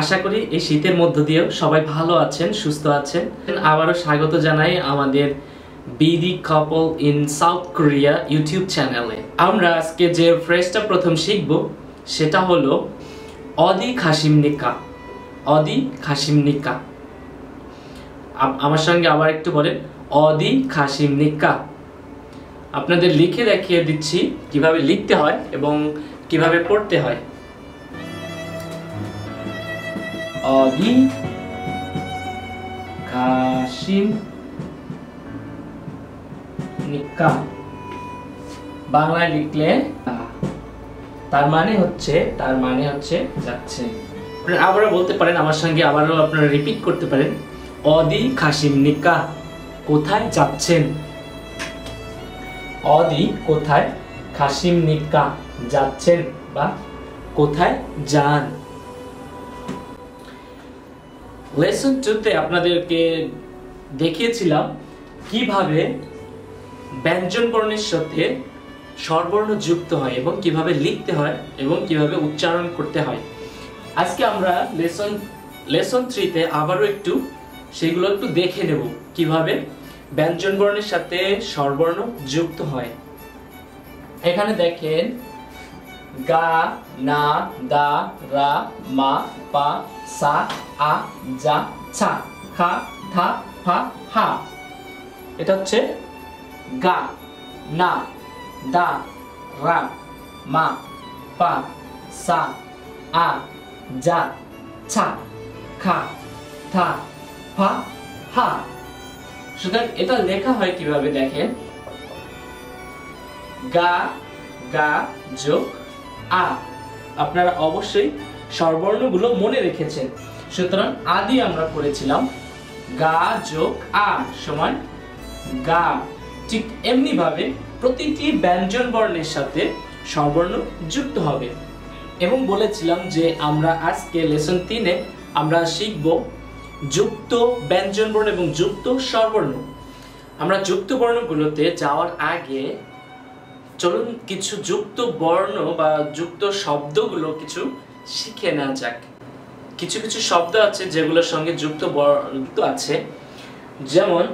আশা করি এই শীতের মধ্য দিয়েও সবাই ভালো আছেন, সুস্থ আছেন। আবারও স্বাগত জানাই আমাদের BD couple in south Korea YouTube চ্যানেলে। আমরা আজকে যে ফ্রেজটা প্রথম শিখব সেটা হলো অদি খাসিমনিকা। অদি খাসিমনিকা। আমার সঙ্গে আবার একটু বলেন, অদি খাসিমনিকা। আপনাদের লিখে দেখিয়ে দিচ্ছি কিভাবে লিখতে হয় এবং কিভাবে পড়তে হয়। অদি খাসিমনিকা। বাংলায় লিখলে তার মানে হচ্ছে যাচ্ছে। আবারও বলতে পারেন আমার সঙ্গে, আবারও আপনারা রিপিট করতে পারেন, অদি খাসিমনিকা। কোথায় যাচ্ছেন? অদি কোথায়, খাসিমনিকা যাচ্ছেন বা কোথায় যান। লেসন 2তে আপনাদেরকে দেখিয়েছিলাম কিভাবে ব্যঞ্জন বর্ণের সাথে স্বরবর্ণ যুক্ত হয় এবং কিভাবে লিখতে হয় এবং কিভাবে উচ্চারণ করতে হয়। আজকে আমরা লেসন 3তে আবারও একটু সেগুলো একটু দেখে নেব কিভাবে ব্যঞ্জন বর্ণের সাথে স্বরবর্ণ যুক্ত হয়। এখানে দেখেন গা, না, দা, রা, মা, পা, সা, আ, যা, ছা, খা, থা, ফা, হা। এটা হচ্ছে গা, না, দা, রা, মা, পা, সা, আ, যা, ছা, খা, থা, ফা, হা। সুতরাং এটা লেখা হয় কিভাবে দেখেন, গা, গা যোগ আ। আপনারা অবশ্যই স্বরবর্ণগুলো মনে রেখেছেন। সুতরাং আদি আমরা করেছিলাম গা যোগ আ সমান গা। ঠিক এমনি ভাবে প্রতিটি ব্যঞ্জন বর্ণের সাথে স্বরবর্ণ যুক্ত হবে। এবং বলেছিলাম যে আমরা আজকে লেসন 3-এ আমরা শিখব যুক্ত ব্যঞ্জন বর্ণ এবং যুক্ত স্বরবর্ণ। আমরা যুক্ত বর্ণগুলোতে যাওয়ার আগে চলুন কিছু যুক্ত বর্ণ বা যুক্ত শব্দগুলো কিছু শিখে নেওয়া যাক। কিছু কিছু শব্দ আছে যেগুলোর সঙ্গে যুক্ত বর্ণ আছে, যেমন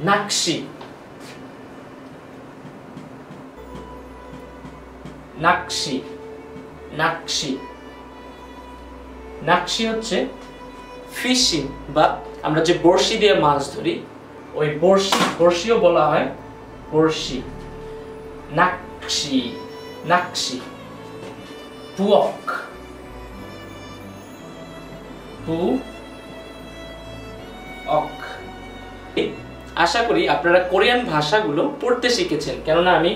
নাকশি। নাকশি, নাকশি, নাকশি হচ্ছে ফিশিং বা আমরা যে বড়শি দিয়ে মাছ ধরি ওই বড়শিও বলা হয় বড়শি। নাকশি, নাকশি। পুওক, পুওক। আশা করি আপনারা কোরিয়ান ভাষাগুলো পড়তে শিখেছেন, কেননা আমি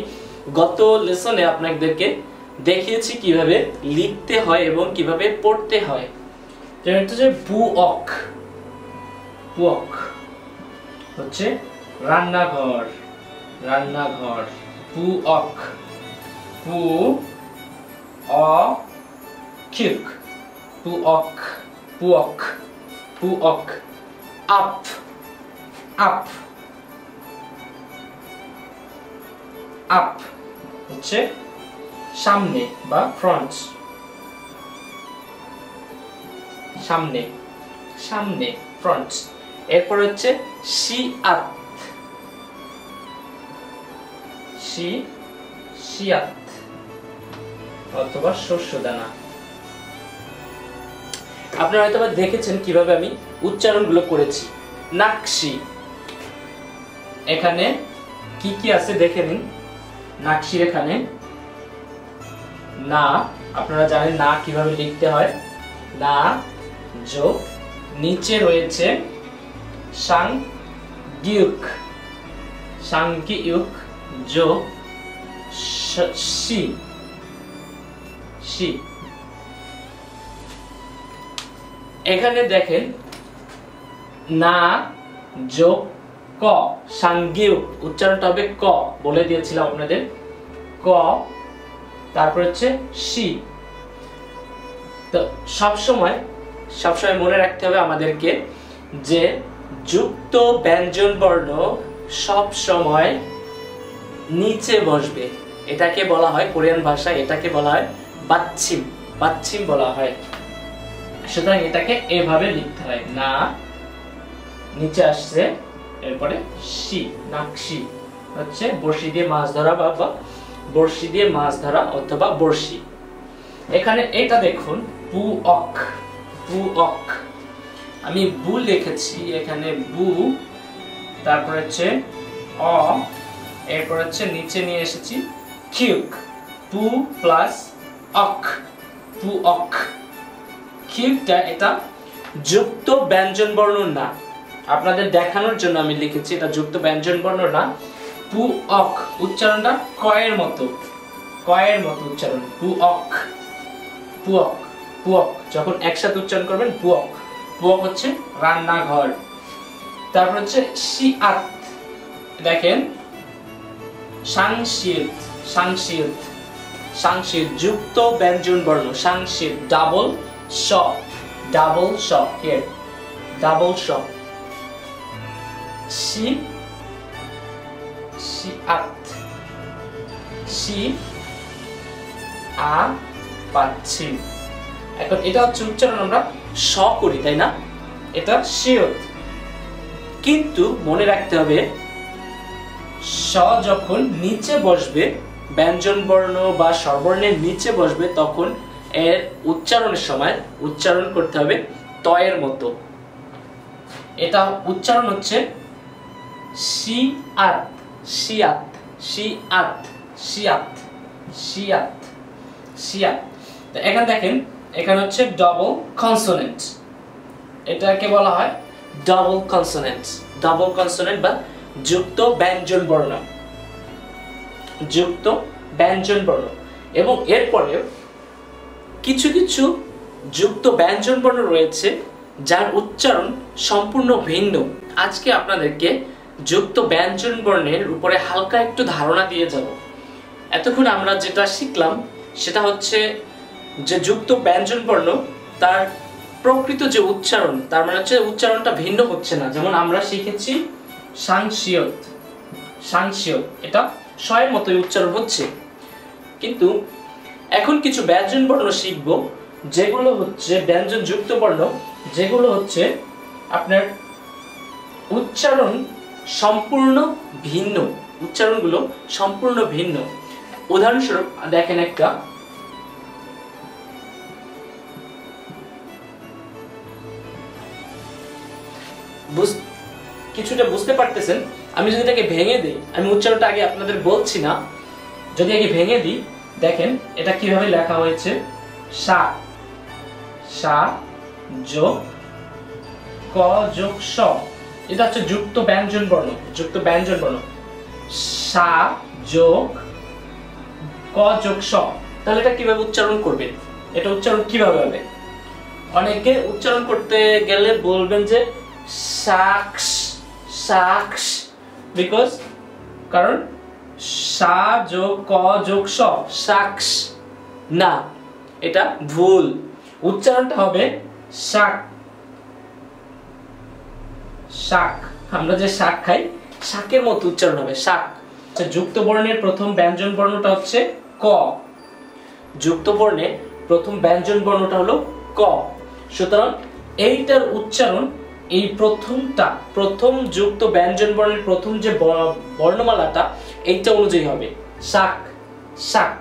গত লেসনে আপনাদেরকে দেখিয়েছি কিভাবে লিখতে হয় এবং কিভাবে পড়তে হয়। যেমন হচ্ছে পুওক, পুওক হচ্ছে রান্নাঘর, রান্নাঘর। পুওক, পু অ কিউক, পুওক, পুওক, পুওক। আপ, আপ, আপ হচ্ছে সামনে বা ফ্রন্ট, সামনে, সামনে, ফ্রন্ট। এরপর হচ্ছে শিআত, শিয়াত অথবা শস্যদানা। আপনারা হয়তো দেখেছেন কিভাবে আমি উচ্চারণগুলো করেছি। নাকশি, এখানে কি কি আছে দেখে নিন। নাকশির এখানে না, আপনারা জানেন না কিভাবে লিখতে হয়। না যোগ নিচে রয়েছে সাংগিউক, সাংগিউক যোগ শি, শি। এখানে দেখেন না যোগ ক, সাংগিউক। উচ্চারণটা হবে ক, বলে দিয়েছিলাম আপনাদের। ক, তারপর হচ্ছে শি। তো সবসময় মনে রাখতে হবে আমাদেরকে যে যুক্ত ব্যঞ্জন বর্ণ সব সময় নিচে বসবে। এটাকে বলা হয় কোরিয়ান ভাষায়, এটাকে বলা হয় বাচ্ছিম, বাচ্ছিম বলা হয়। সুতরাং এটাকে এভাবে লিখতে হয়, না নিচে আসছে, এরপরে শি, নাকশি হচ্ছে বড়শি দিয়ে মাছ ধরা বা বড়শি দিয়ে মাছ ধরা অথবা বড়শি। এখানে এটা দেখুন বু অক, বু অক, আমি বু লিখেছি এখানে বু, তারপর হচ্ছে অ, এরপর হচ্ছে নিচে নিয়ে এসেছি কিউক, বু প্লাস অক, বু অক। কিউকটা এটা যুক্ত ব্যঞ্জন বর্ণ না, আপনাদের দেখানোর জন্য আমি লিখেছি এটা যুক্ত ব্যঞ্জন বর্ণ না। পু অক উচ্চারণটা কয়ের মতো, কয়ের মতো উচ্চারণ, পু অক, পু অক, পু অক, যখন একসাথে উচ্চারণ করবেন পু অক। পু অক হচ্ছে রান্নাঘর। তারপর হচ্ছে শিআত, দেখেন সাংশিত, সাংশিত, সাংশিত যুক্ত ব্যঞ্জন বর্ণ, সাংশিত ডাবল শ, ডাবল শ, হিয়ার ডাবল শ। শি, শিআত, শি আ পাচ্ছি। এখন এটা হচ্ছে উচ্চারণ আমরা শ করি, তাই না? এটা শিওত, কিন্তু মনে রাখতে হবে শ যখন নিচে বসবে, ব্যঞ্জন বর্ণ বা স্বরবর্ণের নিচে বসবে, তখন এর উচ্চারণের সময় উচ্চারণ করতে হবে তয়ের মতো। এটা উচ্চারণ হচ্ছে শিআত, শিআত, শিআত, শিআত, শিআত, শিআত। তো এখানে দেখেন, এখানে হচ্ছে ডাবল কনসোনেন্ট, এটাকে বলা হয় ডাবল কনসোনেন্ট, ডাবল কনসোনেন্ট বা যুক্ত ব্যঞ্জন বর্ণ, যুক্ত ব্যঞ্জন বর্ণ। এবং এরপরে কিছু কিছু যুক্ত ব্যঞ্জন বর্ণ রয়েছে যার উচ্চারণ সম্পূর্ণ ভিন্ন। আজকে আপনাদেরকে যুক্ত ব্যঞ্জন বর্ণের উপরে হালকা একটু ধারণা দিয়ে যাব। এতক্ষণ আমরা যেটা শিখলাম সেটা হচ্ছে যে যুক্ত ব্যঞ্জন বর্ণ তার প্রকৃত যে উচ্চারণ, তার মানে হচ্ছে উচ্চারণটা ভিন্ন হচ্ছে না। যেমন আমরা শিখেছি সাংশিয়ত, সাংশিয়ত, এটা শয়ের মতোই উচ্চারণ হচ্ছে। কিন্তু এখন কিছু ব্যঞ্জন বর্ণ শিখব যেগুলো হচ্ছে ব্যঞ্জন যুক্ত বর্ণ, যেগুলো হচ্ছে আপনার উচ্চারণ সম্পূর্ণ ভিন্ন, উচ্চারণগুলো সম্পূর্ণ ভিন্ন। উদাহরণস্বরূপ দেখেন, একটা কিছুটা বুঝতে পারতেছেন, আমি যদি এটাকে ভেঙে দিই, আমি উচ্চারণটা আগে আপনাদের বলছি না, যদি আগে ভেঙে দিই, দেখেন এটা কিভাবে লেখা হয়েছে, সা, সা যোগ ক যোগ স, এটা হচ্ছে যুক্ত ব্যঞ্জন বর্ণ, যুক্ত ব্যঞ্জন বর্ণ, সা যোগ ক যোগ স। তাহলে এটা কিভাবে উচ্চারণ করবেন, এটা উচ্চারণ কিভাবে হবে? অনেকে উচ্চারণ করতে গেলে বলবেন যে সাক্স, সাক্স, বিকজ কারণ সা যোগ ক যোগ স, সাক্স না, এটা ভুল। উচ্চারণটা হবে শাক, শাক, আমরা যে শাক খাই শাকের মতো উচ্চারণ হবে, শাক। যুক্ত বর্ণের প্রথম ব্যঞ্জন বর্ণটা হচ্ছে ক, যুক্ত বর্ণের প্রথম ব্যঞ্জন বর্ণটা হলো ক। সুতরাং এইটার উচ্চারণ, এই প্রথমটা, প্রথম যুক্ত ব্যঞ্জন বর্ণের প্রথম যে বর্ণমালাটা, এইটা অনুযায়ী হবে শাক, শাক।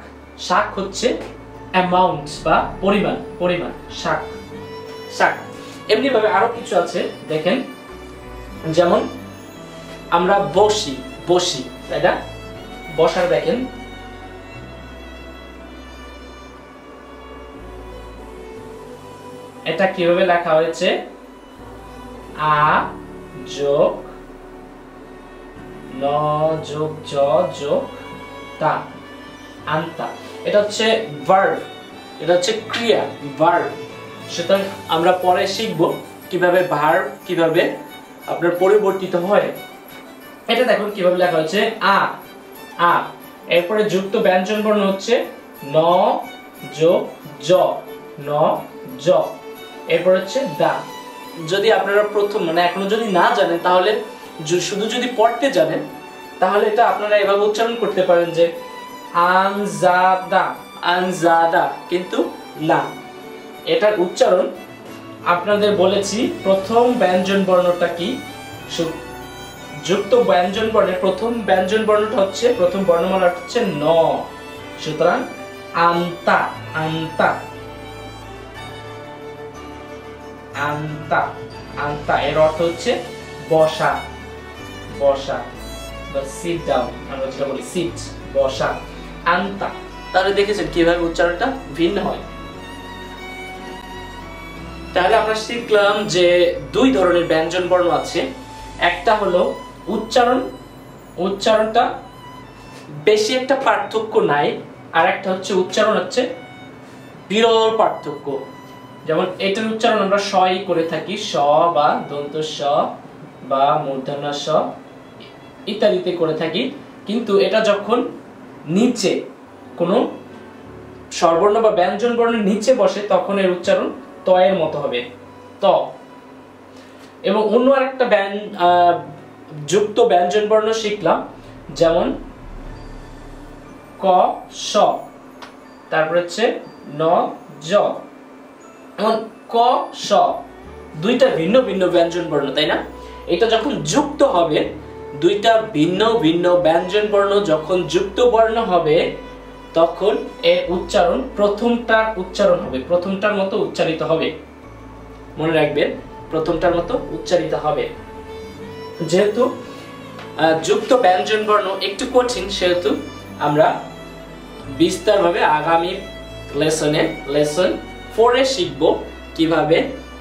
শাক হচ্ছে অ্যামাউন্ট বা পরিমাণ, পরিমাণ, শাক, শাক। এমনি ভাবে আরো কিছু আছে, দেখেন যেমন আমরা বসি, বসি, তাই না? বসার দেখেন এটা কিভাবে লেখা হয়েছে, আ যোগ ন যোগ জ যোগ তা, আন্তা। এটা হচ্ছে ভার্ব, এটা হচ্ছে ক্রিয়া, ভার্ব। সুতরাং আমরা পরে শিখব কিভাবে ভার্ব কিভাবে আপনার পরিবর্তিত হয়। এটা দেখুন কিভাবে লেখা হয়েছে, আ, আ, এরপরে যুক্ত ব্যঞ্জন বর্ণ হচ্ছে ন যোগ জ, ন জ, এরপর হচ্ছে দা। যদি আপনারা প্রথম মানে এখনো যদি না জানেন, তাহলে শুধু যদি পড়তে জানেন, তাহলে এটা আপনারা এভাবে উচ্চারণ করতে পারেন যে আনজাদা, আনজাদা, কিন্তু না, এটার উচ্চারণ আপনাদের বলেছি প্রথম ব্যঞ্জন বর্ণটা কি। যুক্ত ব্যঞ্জন বর্ণের প্রথম ব্যঞ্জন বর্ণটা হচ্ছে, প্রথম বর্ণমালা হচ্ছে ন। সুতরাং আন্তা, আন্তা, আন্তা, আন্তা এর অর্থ হচ্ছে বসা, বসা বা সিট ডাউন, আমরা যেটা বলি সিট, বসা, আন্তা। তাহলে দেখেছেন কিভাবে উচ্চারণটা ভিন্ন হয়। তাহলে আমরা শিখলাম যে দুই ধরনের ব্যঞ্জন বর্ণ আছে। একটা হলো উচ্চারণ, উচ্চারণটা বেশি একটা পার্থক্য নাই, আর একটা হচ্ছে উচ্চারণ হচ্ছে বিরল পার্থক্য। যেমন এটার উচ্চারণ আমরা স করে থাকি, স বা দন্ত স বা মূর্ধন্য স ইত্যাদিতে করে থাকি, কিন্তু এটা যখন নিচে কোনো স্বরবর্ণ বা ব্যঞ্জন বর্ণের নিচে বসে তখন এর উচ্চারণ ত এর মতো হবে, ত। এবং অন্য আরেকটা যুক্ত ব্যঞ্জন বর্ণ শিখলাম, যেমন ক স, তারপর হচ্ছে ন জ। এখন ক স দুইটা ভিন্ন ভিন্ন ব্যঞ্জন বর্ণ, তাই না? এটা যখন যুক্ত হবে, দুইটা ভিন্ন ভিন্ন ব্যঞ্জন বর্ণ যখন যুক্ত বর্ণ হবে, তখন এর উচ্চারণ প্রথমটার উচ্চারণ হবে, প্রথমটার মতো উচ্চারিত হবে। মনে রাখবেন, প্রথমটার মতো উচ্চারিত হবে। যেহেতু যুক্ত ব্যঞ্জন বর্ণ একটু কঠিন, সেহেতু আমরা বিস্তারভাবে আগামী লেসনে, লেসন 4 এ শিখব কিভাবে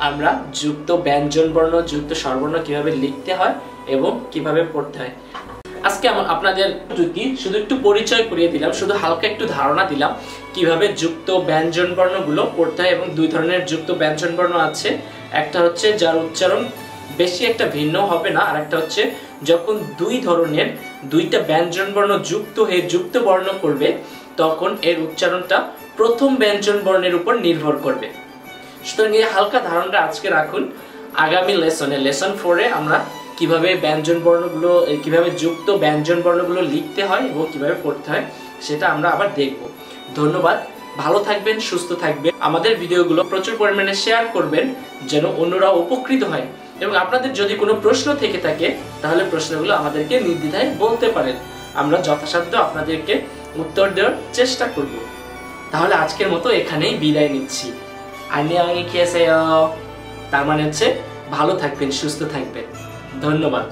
আমরা যুক্ত ব্যঞ্জন বর্ণ, যুক্ত স্বরবর্ণ কিভাবে লিখতে হয় এবং কিভাবে পড়তে হয়। আজকে আপনাদের শুধু একটু পরিচয় করিয়ে দিলাম, শুধু হালকা একটু ধারণা দিলাম কিভাবে যুক্ত ব্যঞ্জন বর্ণগুলো পড়তে হয়। এবং দুই ধরনের যুক্ত ব্যঞ্জন বর্ণ আছে, একটা হচ্ছে যার উচ্চারণ বেশি একটা ভিন্ন হবে না, আর একটা হচ্ছে যখন দুই ধরনের দুইটা ব্যঞ্জন বর্ণ যুক্ত হয়ে যুক্ত বর্ণ করবে, তখন এর উচ্চারণটা প্রথম ব্যঞ্জন বর্ণের উপর নির্ভর করবে। সুতরাং এই হালকা ধারণাটা আজকে রাখুন। আগামী লেসনে, লেসন 4 এ আমরা কিভাবে ব্যঞ্জন বর্ণগুলো, কিভাবে যুক্ত ব্যঞ্জন বর্ণগুলো লিখতে হয় এবং কিভাবে পড়তে হয় সেটা আমরা আবার দেখব। ধন্যবাদ, ভালো থাকবেন, সুস্থ থাকবেন। আমাদের ভিডিওগুলো প্রচুর পরিমাণে শেয়ার করবেন যেন অন্যরা উপকৃত হয়। এবং আপনাদের যদি কোনো প্রশ্ন থেকে থাকে তাহলে প্রশ্নগুলো আমাদেরকে নির্দ্বিধায় বলতে পারেন, আমরা যথাসাধ্য আপনাদেরকে উত্তর দেওয়ার চেষ্টা করব। তাহলে আজকের মতো এখানেই বিদায় নিচ্ছি। 안녕히 계세요, তার মানে হচ্ছে ভালো থাকবেন, সুস্থ থাকবেন। ধন্যবাদ।